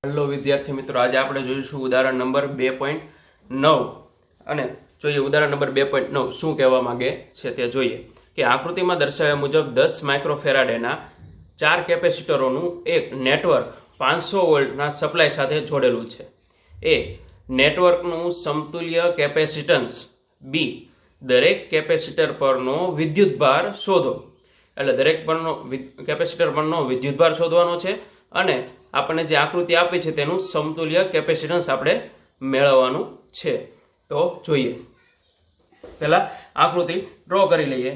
Hello વિદ્યાર્થી મિત્રો, આજે આપણે જોઈશું ઉદાહરણ નંબર 2.9 અને જોઈએ ઉદાહરણ નંબર 2.9 શું કહેવા માંગે છે તે જોઈએ કે આકૃતિમાં દર્શાવ્યા મુજબ 10 માઇક્રોફેરાડેના 4 કેપેસિટરોનું એક નેટવર્ક 500 વોલ્ટના સપ્લાય સાથે જોડેલું છે. એ નેટવર્કનું સમતુલ્ય કેપેસિટન્સ. બી દરેક કેપેસિટર પરનો વિદ્યુતભાર શોધો. એટલે દરેક પરનો કેપેસિટર પરનો વિદ્યુતભાર શોધવાનો છે અને આપણને જે આકૃતિ આપી છે તેનું સમતુલ્ય કેપેસિટન્સ આપણે મેળવવાનું છે. તો જોઈએ, પહેલા આકૃતિ ડ્રો કરી લઈએ.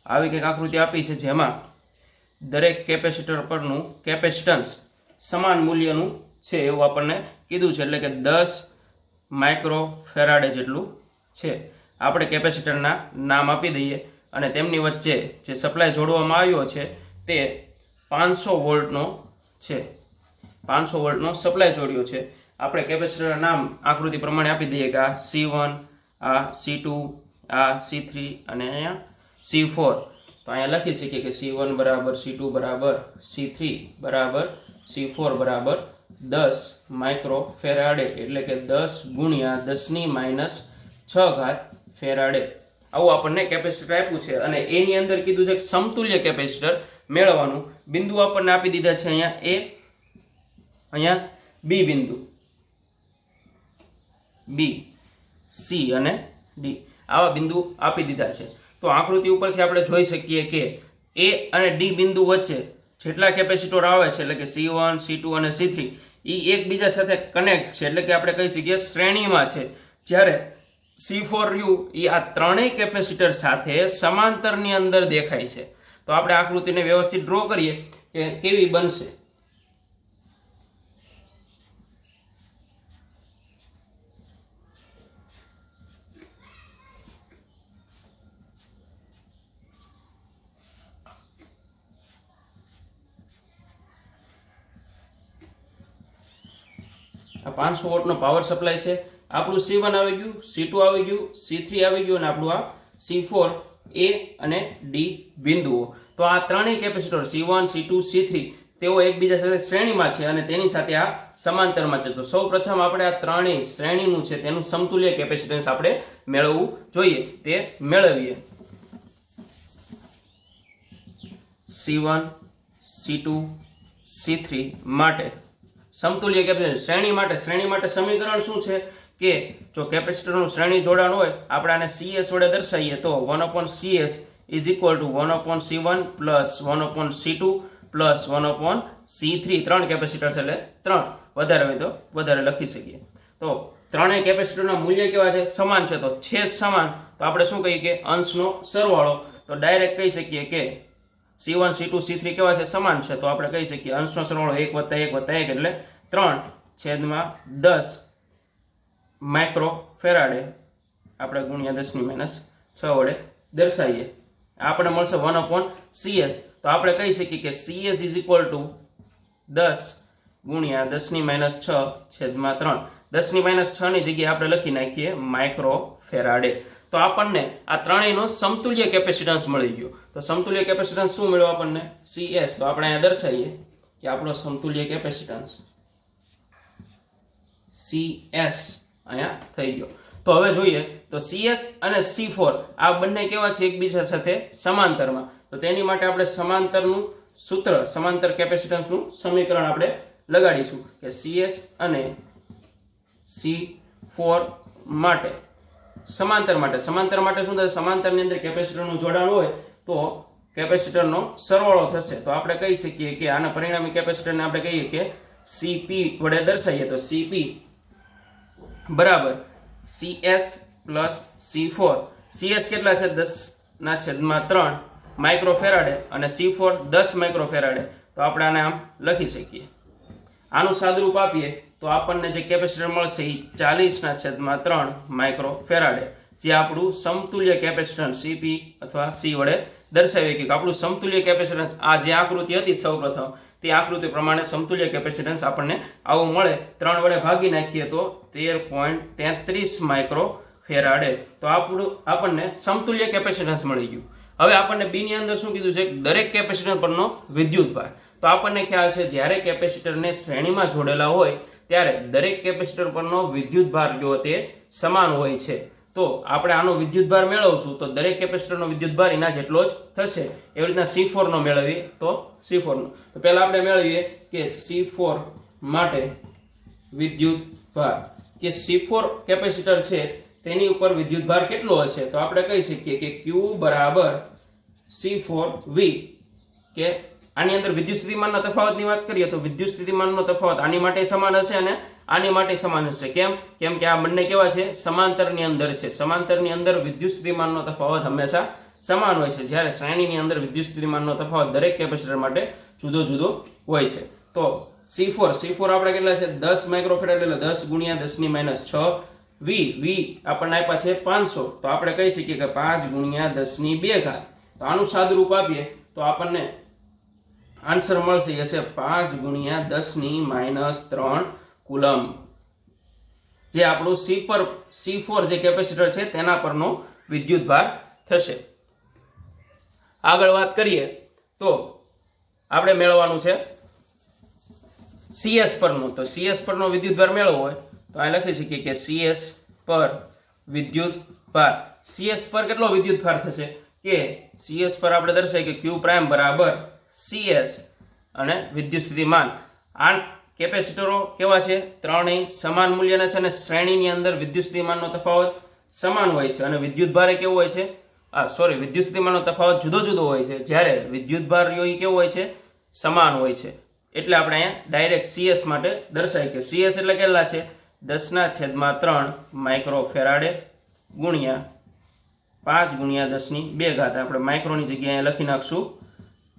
આવી કંઈક આકૃતિ આપી છે જેમાં દરેક કેપેસિટર પરનું કેપેસિટન્સ સમાન મૂલ્યનું છે એવું આપણને કીધું છે, એટલે કે 10 માઇક્રોફેરાડે જેટલું છે. આપણે કેપેસિટરના નામ આપી દઈએ અને તેમની વચ્ચે જે સપ્લાય જોડવામાં આવ્યો છે તે 500 વોલ્ટનો છે. 500 વોલ્ટનો સપ્લાય જોડ્યો છે. આપણે કેપેસિટરના નામ આકૃતિ પ્રમાણે આપી દઈએ કે આ C1, આ C2, આ C3 અને અહીંયા C4. તો અહીંયા લખી શકીએ કે C1 બરાબર C2 બરાબર C3 બરાબર C4 બરાબર 10 માઇક્રોફેરાડે, એટલે કે 10 ગુણ્યા 10⁻6 ફેરાડે. આવું આપણને કેપેસિટર આપ્યું છે અને એની અંદર કીધું છે કે સમતુલ્ય કેપેસિટર મેળવવાનું. બિંદુ આપણને આપી દીધા છે અહીંયા એ, અહીંયા બી બિંદુ, બી, સી અને ડી આવા બિંદુ આપી દીધા છે. તો આકૃતિ ઉપરથી આપણે જોઈ શકીએ કે એ અને ડી બિંદુ વચ્ચે જેટલા કેપેસિટર આવે છે, એટલે કે C1, C2 અને C3, એ એકબીજા સાથે કનેક્ટ છે, એટલે કે આપણે કહી શકીએ શ્રેણીમાં છે. જ્યારે C4U એ આ ત્રણેય કેપેસિટર સાથે સમાંતરની અંદર દેખાય છે. તો આપણે આકૃતિને વ્યવસ્થિત ડ્રો કરીએ કે કેવી બનશે. આ 500 વોટનો પાવર સપ્લાય છે. આપણું C1 આવી ગયું, C2 આવી ગયું, C3 આવી ગયું અને આપણું આ C4 એ અને ડી બિંદુઓ. તો આ ત્રણેય કેપેસિટર C1, C2, C3 તેઓ એકબીજા સાથે શ્રેણીમાં છે અને તેની સાથે આ સમાંતરમાં છે. તો સૌ પ્રથમ આપણે આ ત્રણેય શ્રેણીનું છે તેનું સમતુલ્ય કેપેસિટન્સ આપણે મેળવવું જોઈએ. તે મેળવીએ. C1, C2, C3 માટે સમતુલ્ય કેપેસિટર શ્રેણી માટે સમીકરણ શું છે કે જો કેપેસિટરનું શ્રેણી જોડાણ હોય આપણે આને CS વડે દર્શાવીએ તો 1/CS is equal to 1/C1 plus 1/C2 plus 1/C3. 3 capacitor છે એટલે 3, વધારે હોય તો વધારે લખી શકીએ. તો ત્રણેય કેપેસિટરના મૂલ્ય કેવા છે? સમાન છે. તો છેદ સમાન, તો આપણે શું કહીએ કે અંશનો સરવાળો. તો ડાયરેક્ટ કહી શકીએ કે C1, C2, C3 કેવા છે? સમાન છે. તો આપણે કહી શકીએ અંશનો સરવાળો 1 + 1 + 1 એટલે 3/10 માઇક્રોફેરાડે આપણે ગુણ્યા 10⁻6 વડે દર્શાવીએ. આપણે મળશે 1/CS. તો આપણે કહી શકીએ કે CS ઇઝ ઇક્વલ ટુ 10 ગુણ્યા 10⁻6/3. 10⁻6 ની જગ્યાએ આપણે લખી નાખીએ માઇક્રોફેરાડે. તો આપણને આ ત્રણેયનો સમતુલ્ય કેપેસિટન્સ મળી ગયો. તો સમતુલ્ય કેપેસિટન્સ શું મળ્યો આપણને? CS. તો આપણે અહીંયા દર્શાવીએ કે આપણો સમતુલ્ય કેપેસિટન્સ CS અહીંયા થઈ ગયો. તો હવે જોઈએ તો CS અને C4 આ બંને કેવા છે? એકબીજા સાથે સમાંતરમાં. તો તેની માટે આપણે સમાંતરનું સૂત્ર, સમાંતર કેપેસિટન્સનું સમીકરણ આપણે લગાડીશું કે CS અને C4 માટે સમાંતર માટે શું થાય? સમાંતરની અંદર કેપેસિટરનું જોડાણ હોય તો કેપેસિટરનો સરવાળો થશે. તો આપણે કહી શકીએ કે આના પરિણામી કેપેસિટરને આપણે કહીએ કે CP વડે દર્શાવીએ. તો CP બરાબર CS પ્લસ C4. CS કેટલા છે? 10⁻3 માઇક્રોફેરાડે અને C4 10 માઇક્રોફેરાડે. તો આપણે આને આમ લખી શકીએ. આનું સાદુરૂપ આપીએ તો આપણને જે કેપેસિટર મળશે એ 40/3 માઇક્રોફેરાડે, જે આપણું સમતુલ્ય કેપેસિટન્સ CP અથવા C વડે દર્શાવીએ કે આપણું સમતુલ્ય કેપેસિટન્સ આ જે આકૃતિ હતી સૌપ્રથમ તે આકૃતિ પ્રમાણે સમતુલ્ય કેપેસિટન્સ આપણને આવું મળે. 3 વડે ભાગી નાખીએ તો 13.33 માઇક્રો ફેરાડે. તો આપણને સમતુલ્ય કેપેસિટન્સ મળી ગયું. હવે આપણને બી ની અંદર શું કીધું છે, દરેક કેપેસિટર પરનો વિદ્યુતભાર. તો આપણને ખ્યાલ છે જ્યારે કેપેસિટરને શ્રેણીમાં જોડેલા હોય ત્યારે દરેક કેપેસિટર પરનો વિદ્યુતભાર જો તે સમાન હોય છે. તો આપણે આનો વિદ્યુતભાર મેળવશું તો દરેક કેપેસિટરનો વિદ્યુતભાર એના જેટલો જ થશે. એવી રીતના C4 નો મેળવીએ તો C4 નો તો પહેલા આપણે મેળવીએ કે C4 માટે વિદ્યુતભાર કે C4 કેપેસિટર છે તેની ઉપર વિદ્યુતભાર કેટલો હશે. તો આપણે કહી શકીએ કે Q બરાબર C4V. કે આની અંદર વિદ્યુત સ્થિતિમાનના તફાવતની વાત કરીએ તો વિદ્યુત સ્થિતિમાનનો તફાવત આની માટે સમાન હશે અને આની માટે સમાન હશે. કેમ કે આ બંને કેવા છે, સમાંતરની અંદર છે. સમાંતરની અંદર વિદ્યુત સ્થિતિમાનનો તફાવત હંમેશા સમાન હોય છે, જ્યારે શ્રેણીની અંદર વિદ્યુત સ્થિતિમાનનો તફાવત દરેક કેપેસિટર માટે જુદો જુદો હોય છે. તો C4 આપણે કેટલા છે, 10 માઇક્રોફેરાડ એટલે 10 ગુણ્યા 10 - 6 V આપણને આપ્યા છે 500. તો આપણે કહી શકીએ કે 5 ગુણ્યા 10⁵. તો આનું સાદુરૂપ આપીએ તો આપણને આન્સર મળશે હશે 5 ગુણ્યા 10 - 3 કુલમ, જે આપણું C4 જે કેપેસિટર છે તેના પરનો વિદ્યુતભાર થશે. આગળ વાત કરીએ તો આપણે મેળવવાનું છે CS પરનું. તો CS પરનો વિદ્યુતભાર મેળવવો હોય તો આ લખી શકીએ કે CS પર વિદ્યુતભાર. CS પર કેટલો વિદ્યુતભાર થશે કે CS પર આપણે દર્શાવીએ કે Q પ્રાઇમ બરાબર CS અને વિદ્યુત સ્થિતિમાન. આ કેપેસિટરો કેવા છે, ત્રણેય સમાન મૂલ્યના છે અને શ્રેણીની અંદર વિદ્યુત સ્થિતિમાનનો તફાવત સમાન હોય છે અને વિદ્યુતભાર કેવો હોય છે, વિદ્યુત સ્થિતિમાનનો તફાવત જુદો જુદો હોય છે, જ્યારે વિદ્યુતભાર કેવો હોય છે, સમાન હોય છે. એટલે આપણે અહીંયા ડાયરેક્ટ CS માટે દર્શાવીએ કે CS એટલે કેટલા છે, 10⁻3 માઇક્રોફેરાડે ગુણ્યા 5 ગુણ્યા 10⁵. આપણે માઇક્રોની જગ્યાએ લખી નાખશું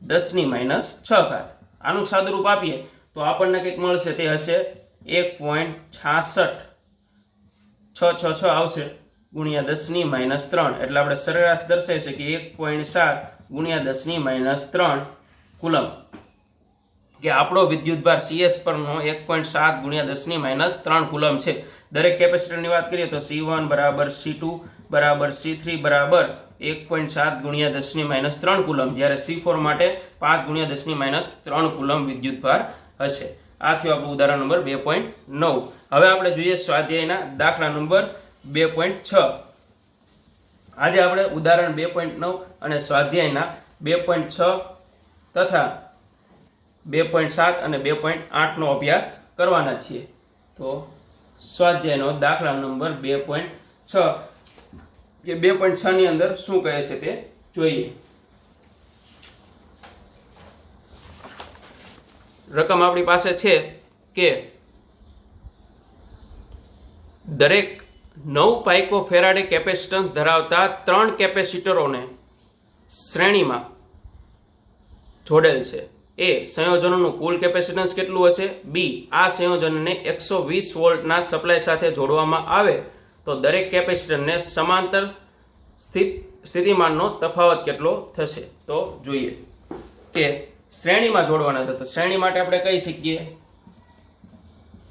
10⁻6. આનું સાદુરૂપ આપીએ તો આપણને કંઈક મળશે, તે હશે 1.66 આવશે ગુણ્યા 10⁻3. એટલે આપણે સરેરાશ દર્શાવી શકીએ 1.7 ગુણ્યા 10⁻3 કુલમ. કે આપણો વિદ્યુતભાર CS પરનો 1.7 ગુણ્યા 10⁻3 કુલમ છે. દરેક કેપેસિટરની વાત કરીએ તો C1 બરાબર C2 બરાબર C3 બરાબર 1.7 ગુણ્યા 10⁻3 કુલમ, જ્યારે C4 માટે 5 ગુણ્યા 10⁻3 કુલમ વિદ્યુતભાર હશે. આ થયું આપણું ઉદાહરણ નંબર 2.9. હવે આપણે જોઈએ સ્વાધ્યાયના દાખલા નંબર 2.6. આજે આપણે ઉદાહરણ 2.9 અને સ્વાધ્યાયના 2.6 તથા 2.7 અને 2.8 નો અભ્યાસ કરવાના છીએ. તો સ્વાધ્યાયનો દાખલા નંબર 2.6 કે 2.6 ની અંદર શું કહે છે તે જોઈએ. રકમ આપણી પાસે છે કે દરેક 9 પાઇકોફેરાડે કેપેસિટન્સ ધરાવતા 3 કેપેસિટરોને શ્રેણીમાં જોડેલ છે. A સંયોજનોનું કુલ કેપેસિટન્સ કેટલું હશે. B આ સંયોજનને 120 વોલ્ટના સપ્લાય સાથે જોડવામાં આવે તો દરેક કેપેસિટરને સમાંતર સ્થિતિમાનનો તફાવત કેટલો થશે. તો જોઈએ કે શ્રેણીમાં જોડવાના છે. તો શ્રેણી માટે આપણે કહી શકીએ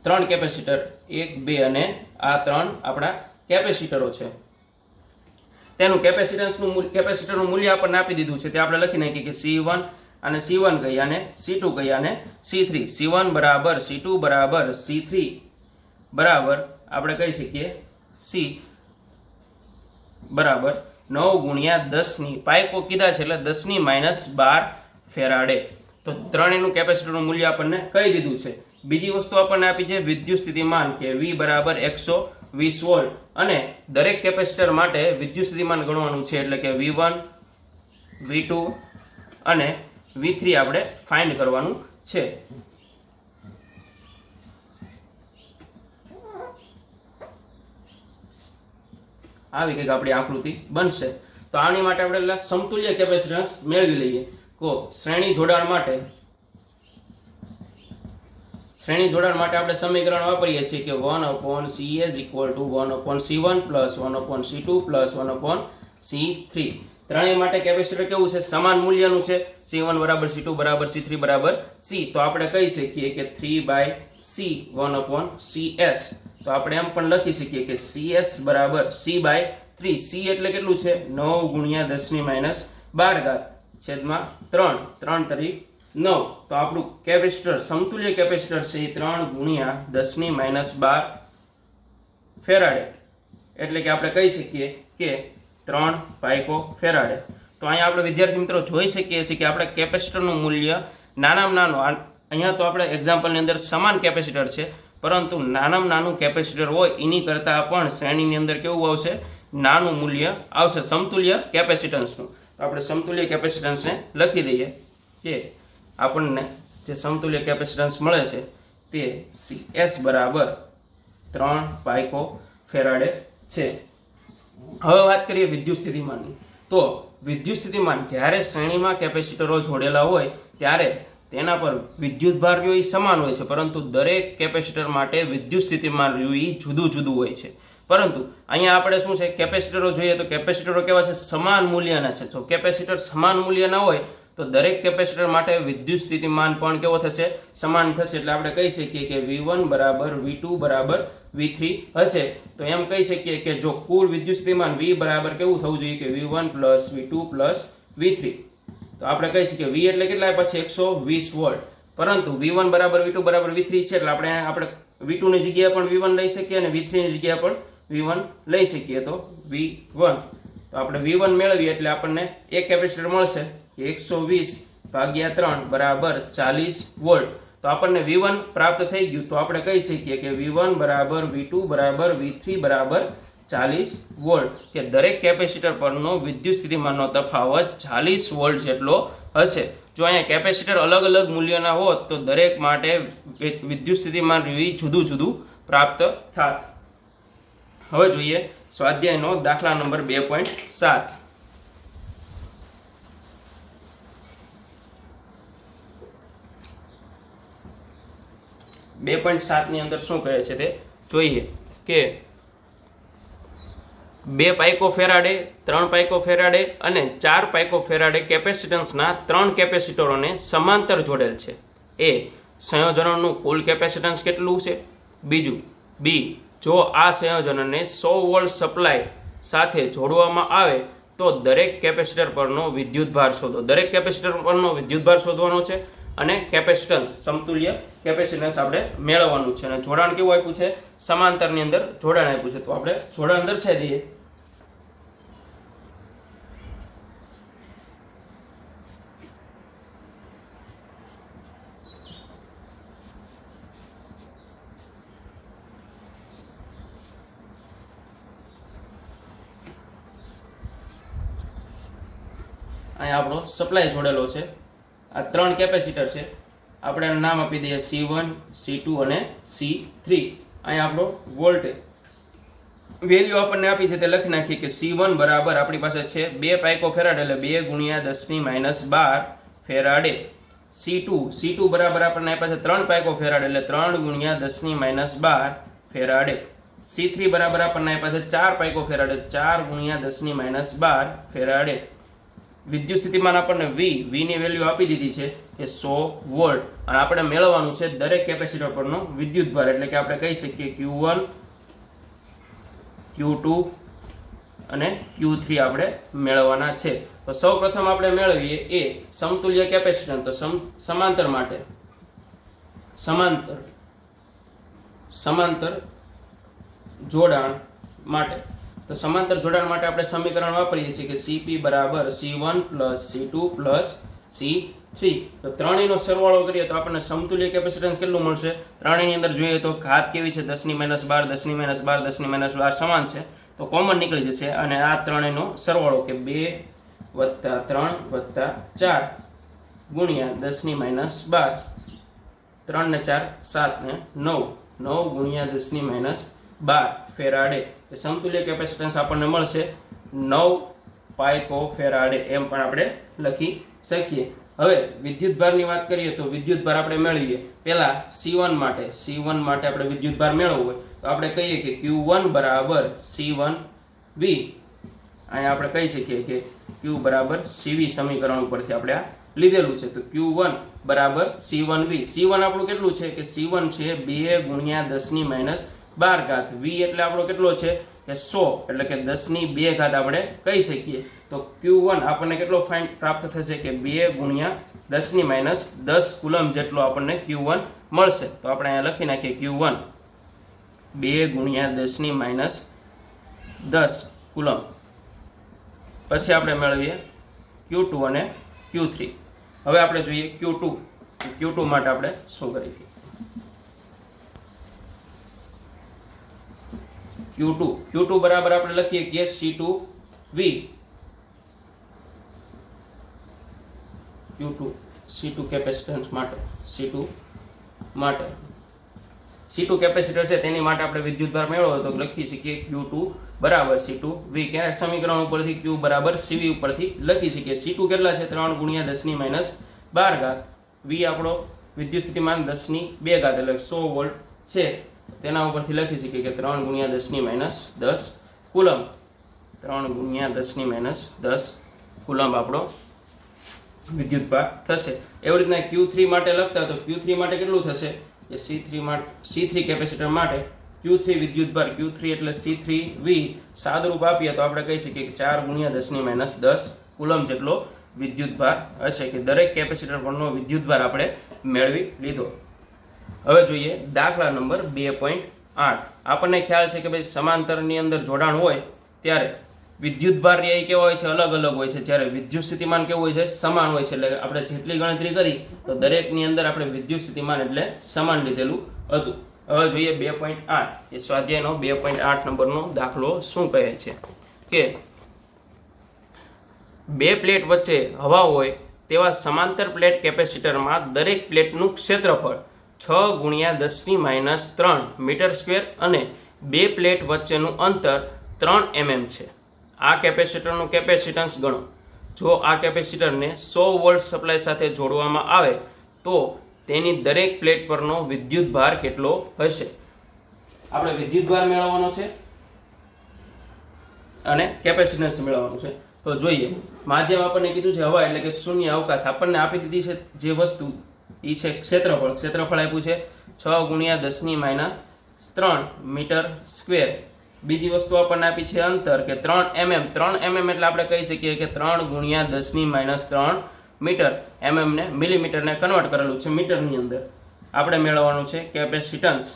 3 કેપેસિટર, 1 2 અને આ 3 આપણા કેપેસિટરો છે. તેનું કેપેસિટરનું મૂલ્ય આપણને આપી દીધું છે. તે આપણે લખી નાખીએ કે C1 અને C1 કહીએ અને C2 કહીએ અને C3. C1 બરાબર C2 બરાબર C3 બરાબર આપણે કહી શકીએ C બરાબર 9 ગુણ્યા 10 પાઇકો કીધા છે એટલે 10⁻12 ફેરાડે. તો ત્રણેયનું કેપેસિટરનું મૂલ્ય આપણને કહી દીધું છે. બીજી વસ્તુ આપણને આપી છે વિદ્યુત સ્થિતિમાન કે V બરાબર 120 વોલ્ટ અને દરેક કેપેસિટર માટે વિદ્યુત સ્થિતિમાન ગણવાનું છે. એટલે કે V1 V2 અને V3 આપણે ફાઇન્ડ કરવાનું છે. આવી કંઈક આપણી આકૃતિ બનશે. તો આની માટે આપણે સમતુલ્ય કેપેસિટન્સ મેળવી લઈએ. શ્રેણી જોડાણ માટે આપણે સમીકરણ વાપરીએ છીએ કે 1/CS = 1/C1 + 1/C2 + 1/C3. ત્રણેય માટે કેપેસિટર કેવું છે, સમાન મૂલ્યનું છે. C1 બરાબર C2 બરાબર C3 બરાબર C. તો આપણે કહી શકીએ કે 3/C 1/CS તો આપણે એમ પણ લખી શકીએ કે CS બરાબર C/3. C એટલે કેટલું છે 9 ગુણ્યા 10⁻12 છેદમાં 3 3 તરી 9. તો આપણું કેપેસિટર સમતુલ્ય કેપેસિટર છે એ 3 ગુણ્યા 10⁻12 ફેરાડે એટલે કે આપણે કહી શકીએ કે 3 પાઇકો ફેરાડે. તો અહીંયા આપણે વિદ્યાર્થી મિત્રો જોઈ શકીએ છીએ કે આપણે કેપેસિટરનું મૂલ્ય નાનામાં નાનું, અહીંયા તો આપણે એક્ઝામ્પલની અંદર સમાન કેપેસિટર છે, પરંતુ નાનામાં નાનું કેપેસિટર હોય એની કરતાં પણ શ્રેણીની અંદર કેવું આવશે, નાનું મૂલ્ય આવશે સમતુલ્ય કેપેસિટન્સનું. તો આપણે સમતુલ્ય કેપેસિટન્સને લખી દઈએ કે આપણને જે સમતુલ્ય કેપેસિટન્સ મળે છે તે CS બરાબર 3 પાઇકો ફેરાડે છે. હવે વાત કરીએ વિદ્યુત સ્થિતિમાનની. તો વિદ્યુત સ્થિતિમાન જ્યારે શ્રેણીમાં કેપેસિટરો જોડેલા હોય ત્યારે તેના પર વિદ્યુત ભાર એ સમાન હોય છે, પરંતુ દરેક કેપેસિટર માટે વિદ્યુત સ્થિતિમાન જુદું જુદું હોય છે. પરંતુ અહીંયા આપણે શું છે, કેપેસિટરો જોઈએ તો કેપેસિટરો કેવા છે, સમાન મૂલ્યના છે. તો કેપેસિટર સમાન મૂલ્યના હોય તો દરેક કેપેસિટર માટે વિદ્યુત સ્થિતિમાન પણ કેવો થશે, સમાન થશે. એટલે આપણે કહી શકીએ કે V1 બરાબર V2 બરાબર V3 હશે. તો એમ કહી શકીએ કે જો કુલ વિદ્યુત સ્થિતિમાન V બરાબર કેવું થવું જોઈએ કે V1 plus V2 plus V3. તો આપણે કહી શકીએ V એટલે કેટલા પછી 120 વોલ્ટ, પરંતુ V1 બરાબર V2 બરાબર V3 છે એટલે આપણે V2 ની જગ્યાએ પણ V1 લઈ શકીએ અને V3 ની જગ્યાએ પણ V1 લઈ શકીએ. તો V1 તો આપણે V1 મેળવીએ એટલે આપણને એક કેપેસિટર મળશે 120/3 બરાબર 40 વોલ્ટ. તો આપણને V1 પ્રાપ્ત થઈ ગયું. તો આપણે કહી શકીએ કે V1 બરાબર V2 બરાબર V3 બરાબર 40 વોલ્ટ, કે દરેક કેપેસિટર પરનો વિદ્યુત સ્થિતિમાનનો તફાવત 40 વોલ્ટ જેટલો હશે. જો અહીંયા કેપેસિટર અલગ અલગ મૂલ્યના હોત તો દરેક માટે વિદ્યુત સ્થિતિમાન જુદું જુદું પ્રાપ્ત થાત. હવે જોઈએ સ્વાધ્યાયનો દાખલા નંબર 2.7. 2.7 ની અંદર શું કહે છે તે જોઈએ કે 2 પાઇકો ફેરાડે, 3 પાઇકો ફેરાડે અને 4 પાઇકો ફેરાડે કેપેસિટન્સના 3 કેપેસિટરોને સમાંતર જોડેલ છે. એ સંયોજનોનું કુલ કેપેસિટન્સ કેટલું છે. બીજું બી, જો આ સંયોજનને 100 વોલ્ટ સપ્લાય સાથે જોડવામાં આવે તો દરેક કેપેસિટર પરનો વિદ્યુત ભાર શોધો. દરેક કેપેસિટર પરનો વિદ્યુત ભાર શોધવાનો છે અને કેપેસિટન્સ સમતુલ્ય કેપેસિટન્સ આપણે મેળવવાનું છે. અને જોડાણ કેવું આપ્યું છે, સમાંતરની અંદર જોડાણ આપ્યું છે. તો આપણે જોડાણ દર્શાવી દઈએ. અહીંયા આપણો સપ્લાય જોડેલો છે. આ 3 કેપેસિટર છે. આપણે એનું નામ આપી દઈએ C1, C2 અને C3. અહીંયા આપણો વોલ્ટેજ વેલ્યુ આપણને આપી છે તે લખી નાખીએ કે C1 બરાબર આપણી પાસે છે 2 પાઇકો ફેરાડે એટલે 2 ગુણ્યા 10⁻12 ફેરાડે. C2 બરાબર આપણને આપ્યા છે 3 પાઇકો ફેરાડે એટલે 3 ગુણ્યા 10⁻12 ફેરાડે. C3 બરાબર આપણને આપ્યા છે 4 પાઇકો ફેરાડે 4 ગુણ્યા 10⁻12 ફેરાડે. વિદ્યુત સ્થિતિમાન આપણને V ની વેલ્યુ આપી દીધી છે કે 100 વોલ્ટ, અને આપણે મેળવવાનું છે દરેક કેપેસિટર પરનો વિદ્યુત ભાર, એટલે કે આપણે કહી શકીએ Q1, Q2 અને Q3 આપણે મેળવવાના છે. તો સૌપ્રથમ આપણે મેળવીએ એ સમતુલ્ય કેપેસિટન્સ. તો સમાંતર માટે સમાંતર જોડાણ માટે, તો સમાંતર જોડાણ માટે આપણે સમીકરણ વાપરીએ છીએ કે Cp બરાબર C1 plus C2 plus C3. તો ત્રણેયનો સરવાળો કરીએ તો આપણને સમતુલ્ય કેપેસિટન્સ કેટલું મળશે. ત્રણેયની અંદર જોઈએ તો ઘાત કેવી છે 10⁻12 10⁻12 10⁻12 સમાન છે, તો કોમન નીકળી જશે. અને આ ત્રણેયનો સરવાળો કે 2 + 3 + 4 ગુણ્યા 10⁻12 3 ને 4 7 ને 9 9 ગુણ્યા 10⁻12 ફેરાડે. સમતુલ્ય કેપેસિટન્સ આપણને મળશે 9 પાઇકો ફેરાડે, એમ પણ આપણે લખી શકીએ. હવે વિદ્યુત ભારની વાત કરીએ તો વિદ્યુત ભાર આપણે મેળવીએ. પહેલા C1 માટે આપણે વિદ્યુત ભાર મેળવવો હોય તો આપણે કહીએ કે Q1 બરાબર C1V. અહીંયા આપણે કહી શકીએ કે Q બરાબર CV સમીકરણ ઉપરથી આપણે આ લીધેલું છે. તો Q1 બરાબર C1V. C1 આપણું કેટલું છે કે C1 છે 2 ગુણ્યા 10⁻12 12 વી એટલે આપણો કેટલો છે કે 100 એટલે કે 10⁻2 આપણે કહી શકીએ। તો Q1 આપણને કેટલો ફાઇન પ્રાપ્ત થશે કે 2 × 10⁻10 કુલમ જેટલો આપણને Q1 મળશે। તો આપણે અહીંયા લખી નાખીએ Q1 2 × 10⁻10 કુલમ। પછી આપણે મેળવીએ Q2 અને Q3। હવે આપણે જોઈએ Q2 માટે આપણે શું કરીએ। Q2 બરાબર આપણે લખીએ કે C2V C2 કેપેસિટન્સ માટે C2 કેપેસિટર છે તેની માટે આપણે વિદ્યુતભાર મેળવો તો લખી શકીએ Q2 બરાબર C2V। ક્યારેક સમીકરણ ઉપરથી Q બરાબર CV ઉપરથી લખી શકીએ। C2 કેટલા છે 3 × 10⁻12 V આપણો વિદ્યુત સ્થિતિમાન 10⁻2 એટલે 100 વોલ્ટ છે। તેના ઉપરથી લખી શકીએ કે 3 × 10⁻10 કુલમ 3 × 10⁻10 કુલમ આપણો વિદ્યુતભાર થશે। એવી રીતના Q3 માટે લખતા તો Q3 માટે કેટલું થશે કે C3 કેપેસિટર માટે Q3 વિદ્યુતભાર Q3 એટલે C3V સાદુરૂપ આપીએ તો આપણે કહી શકીએ કે 4 × 10⁻10 કુલમ જેટલો વિદ્યુતભાર હશે કે દરેક કેપેસિટર પરનો વિદ્યુતભાર આપણે મેળવી લીધો। હવે જોઈએ દાખલા નંબર 2.8। આપણને ખ્યાલ છે કે ભાઈ સમાંતરની અંદર જોડાણ હોય ત્યારે વિદ્યુતભાર એ કેવા હોય છે અલગ અલગ હોય છે, જ્યારે વિદ્યુત સ્થિતિમાન કેવું હોય છે સમાન હોય છે। એટલે આપણે જેટલી ગણતરી કરી તો દરેકની અંદર આપણે વિદ્યુત સ્થિતિમાન એટલે સમાન લીધેલું હતું। હવે જોઈએ 2.8 એ સ્વાધ્યાયનો 2.8 નંબરનો દાખલો શું કહે છે કે બે પ્લેટ વચ્ચે હવા હોય તેવા સમાંતર પ્લેટ કેપેસિટરમાં દરેક પ્લેટનું ક્ષેત્રફળ 6 × 10⁻³ મીટર સ્ક્વેર અને બે પ્લેટ વચ્ચેનું અંતર 3 mm છે। આ કેપેસિટરનું કેપેસિટન્સ ગણો। જો આ કેપેસિટરને 100 વોલ્ટ સપ્લાય સાથે જોડવામાં આવે તો તેની દરેક પ્લેટ પરનો વિદ્યુતભાર કેટલો હશે। આપણે વિદ્યુતભાર મેળવવાનો છે અને કેપેસિટન્સ મેળવવાનું છે। તો જોઈએ માધ્યમ આપણને કીધું છે હવા એટલે કે શૂન્ય અવકાશ। આપણને આપી દીધી છે જે વસ્તુ એ છે ક્ષેત્રફળ આપ્યું છે 6 × 10⁻³ મીટર સ્ક્વેર। બીજી વસ્તુ આપણને આપી છે અંતર કે 3 mm એટલે આપણે કહી શકીએ કે 3 × 10⁻³ મીટર। ને મિલીમીટરને કન્વર્ટ કરેલું છે મીટરની અંદર। આપણે મેળવવાનું છે કેપેસિટન્સ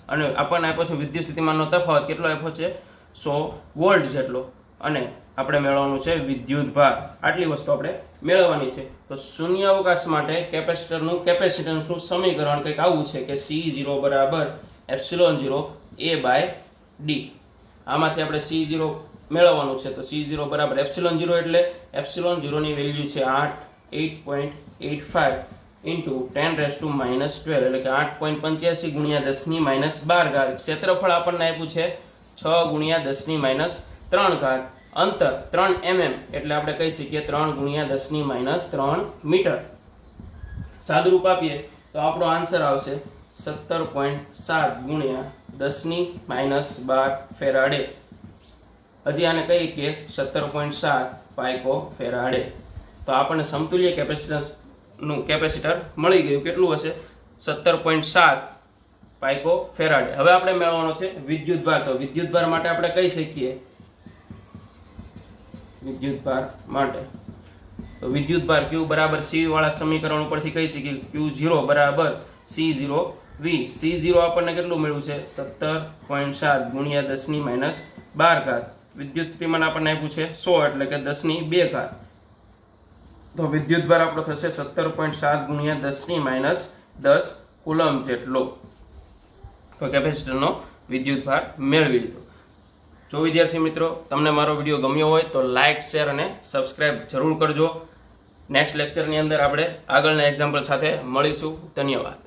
અને આપણને આપ્યો છે વિદ્યુત સ્થિતિમાનનો તફાવત કેટલો આપ્યો છે 100 વોલ્ટ જેટલો અને આપણે મેળવવાનું છે વિદ્યુતભાર। આટલી વસ્તુ આપણે મેળવવાની છે। તો શૂન્ય અવકાશ માટે કેપેસિટરનું કેપેસિટન્સનું સમીકરણ કંઈક આવું છે કે C0 બરાબર ε0A/d। આમાંથી આપણે C0 મેળવવાનું છે તો C0 બરાબર ε0 એટલે ε0 ની વેલ્યુ છે 8.85 × 10⁻−12 એટલે કે 8.85 × 10⁻12 ક્ષેત્રફળ આપણને આપ્યું છે 6 × 10⁻3 અંતર 3 mm એટલે આપણે કહી શકીએ 3 × 10⁻3 મીટર। સાદુરૂપ આપીએ તો આપણો આન્સર આવશે 17.7 × 10⁻12 ફેરાડે। હજી આને કહીએ કે 17.7 પાઇકો ફેરાડે। તો આપણને સમતુલ્ય કેપેસિટર મળી ગયું। કેટલું હશે 17.7 પાઇકો ફેરાડે। હવે આપણે મેળવવાનો છે વિદ્યુતભાર। તો વિદ્યુતભાર માટે આપણે કહી શકીએ વિદ્યુતભાર Q બરાબર CV વાળા સમીકરણ ઉપરથી કહી શકીએ Q0 બરાબર C0V। C0 આપણને કેટલું મળ્યું છે 17.7 × 10⁻12 વિદ્યુત સ્થિતિમાન આપણને આપ્યું છે 100 એટલે કે 10⁻2 તો વિદ્યુતભાર આપણો થશે 17.7 × 10⁻10 કુલમ જેટલો। તો કેપેસિટરનો વિદ્યુતભાર મેળવી લીધો। જો વિદ્યાર્થી મિત્રો તમને મારો વિડીયો ગમ્યો હોય તો લાઇક શેર અને સબસ્ક્રાઇબ જરૂર કરજો। નેક્સ્ટ લેક્ચરની અંદર આપણે આગળના એક્ઝામ્પલ સાથે મળીશું। ધન્યવાદ।